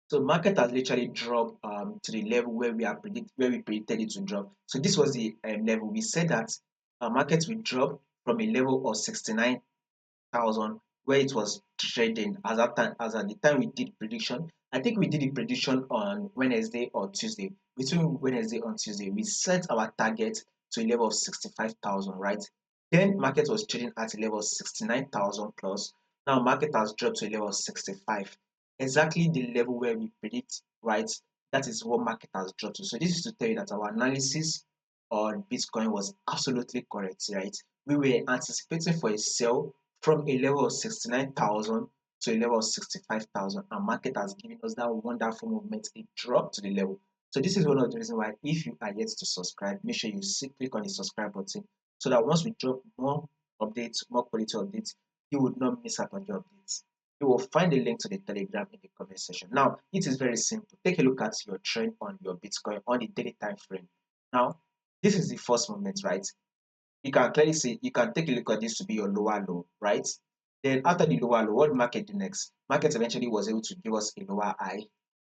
So market has literally dropped to the level where we predicted it to drop. So this was the level. We said that markets will drop from a level of 69,000 where it was trading as at the time we did prediction. I think we did the prediction on Wednesday or Tuesday. Between Wednesday and Tuesday, we set our target to a level of 65,000, right? Then market was trading at a level of 69,000 plus. Now market has dropped to a level of 65. Exactly the level where we predict, right? That is what market has dropped to. So this is to tell you that our analysis on Bitcoin was absolutely correct, right? We were anticipating for a sell from a level of 69,000 to a level of 65,000, and market has given us that wonderful movement, a drop to the level. So this is one of the reasons why if you are yet to subscribe, make sure you click on the subscribe button so that once we drop more updates, more quality updates, you would not miss out on the updates. You will find a link to the Telegram in the comment section. Now, it is very simple. Take a look at your trend on your Bitcoin on the daily time frame. Now, this is the first moment, right? You can clearly see, you can take a look at this to be your lower low, right? Then after the lower low, what did market do next? Market eventually was able to give us a lower high,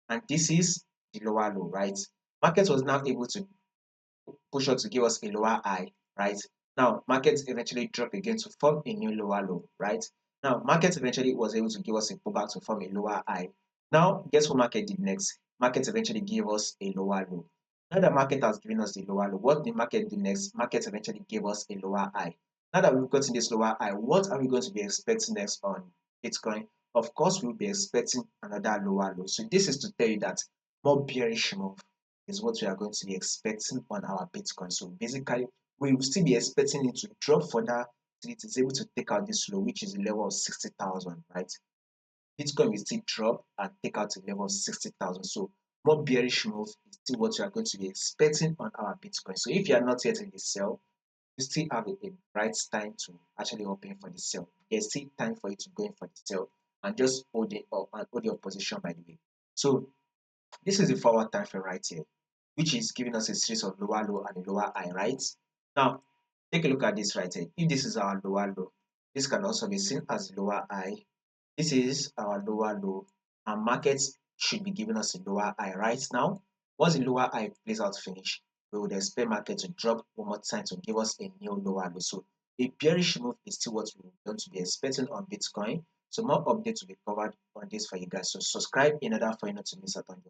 and this is the lower low, right? Market was now able to push up to give us a lower high, right? Now, market eventually dropped again to form a new lower low, right? Now, market eventually was able to give us a pullback to form a lower high. Now, guess what market did next? Market eventually gave us a lower low. Now that market has given us the lower low, what did market do next? Market eventually gave us a lower high. Now that we've gotten this lower high, what are we going to be expecting next on Bitcoin? Of course, we'll be expecting another lower low. So this is to tell you that more bearish move is what we are going to be expecting on our Bitcoin. So basically, we will still be expecting it to drop further till it is able to take out this low, which is the level of 60,000, right? Bitcoin will still drop and take out the level of 60,000. So more bearish move is still what you are going to be expecting on our Bitcoin. So if you are not yet in the sell, you still have a bright time to actually open for the sell. There's still time for you to go in for the sell and just hold it up and hold your position by the way. So this is the forward time frame right here, which is giving us a series of lower low and a lower high, right? Now, take a look at this right here. If this is our lower low, this can also be seen as lower high. This is our lower low, and markets should be giving us a lower high right now. Once the lower high plays out finish, we would expect market to drop one more time to give us a new lower low. So a bearish move is still what we're going to be expecting on Bitcoin. So more updates will be covered on this for you guys. So subscribe in order for you not to miss out on